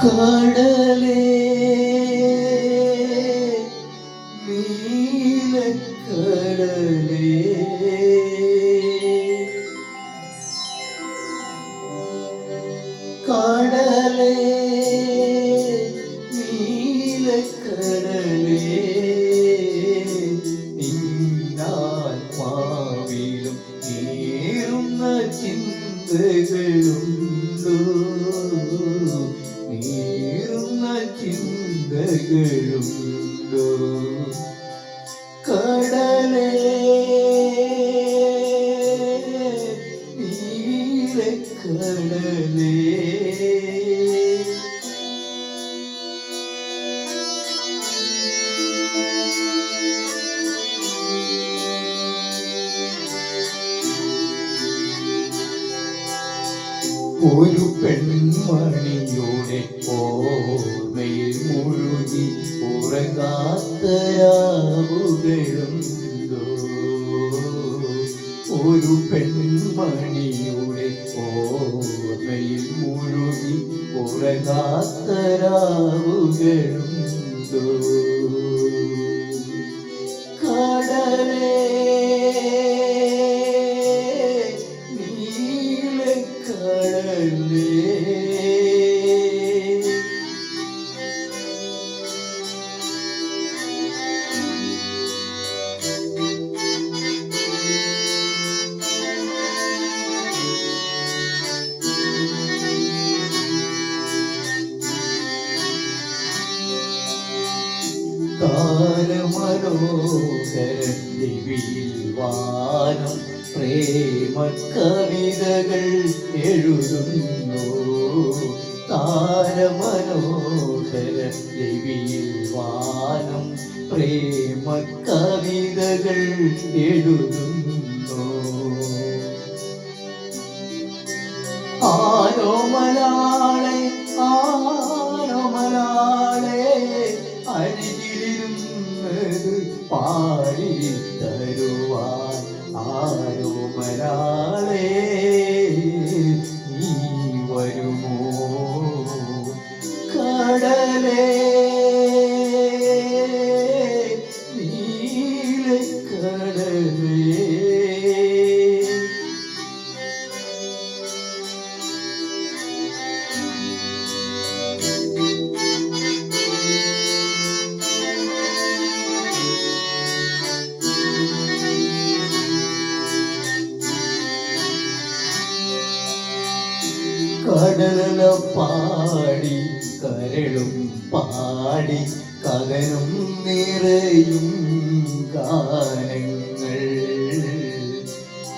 കടലേ നീലക്കടലേ കടലേ നീലക്കടലേ നിന്നാത്മാവിലും നീറുന്ന ചിന്തകളുണ്ടോ നീറുന്ന ചിന്തകളുണ്ടോ കടലേ നീലക്കടലേ ഒരു പെൺമണിയുടെ ഓർമ്മയിൽ മുഴുകി ഉറങ്ങാത്ത രാവുകളുണ്ടോ ഒരു പെൺമണിയുടെ ഓർമ്മയിൽ മുഴുകി ഉറങ്ങാത്ത രാവുകളുണ്ടോ കടലേ താരമനോഹരദിവിയിൽ വാനം പ്രേമ കവിതകൾ എഴുതുന്നു താരമനോഹരദിവിയിൽ വാനം പ്രേമ കവിതകൾ എഴുതുന്നു ആരോ മലാളെ ആരോ മലാളെ അരികിലിരുന്നത് പാടി തരുവാൻ ആരോ മലാളെ നീ വരുമോ കടലേ നീലക്കടലേ കടല പാടി കരളും പാടി കകനും നിറയും ഗാനങ്ങൾ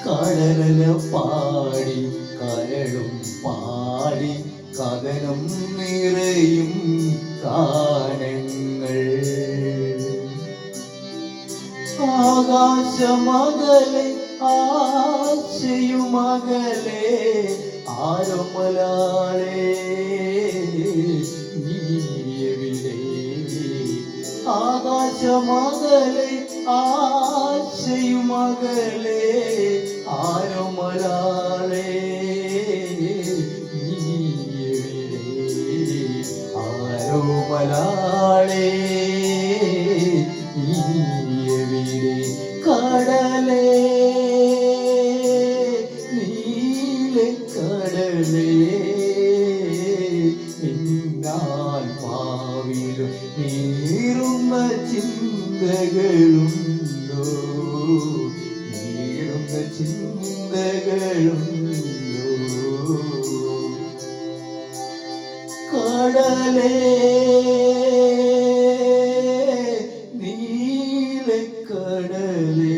കടല പാടി കരളും പാടി കകനും നിറയും ഗാനങ്ങൾ ആകാശമകലെ ആശയുമകലെ ആരോ മലാളെ നീ എവിടെ ആകാശമകലെ ആശയുമകലെ ആരോ മലാളെ നീ എവിടെ ആരോ മലാളെ നീ എവിടെ കടലേ കടലേ നിന്നാത്മാവിലും നീറുന്ന ചിന്തകളുണ്ടോ നീറുന്ന ചിന്തകളുണ്ടോ കടലേ നീലക്കടലേ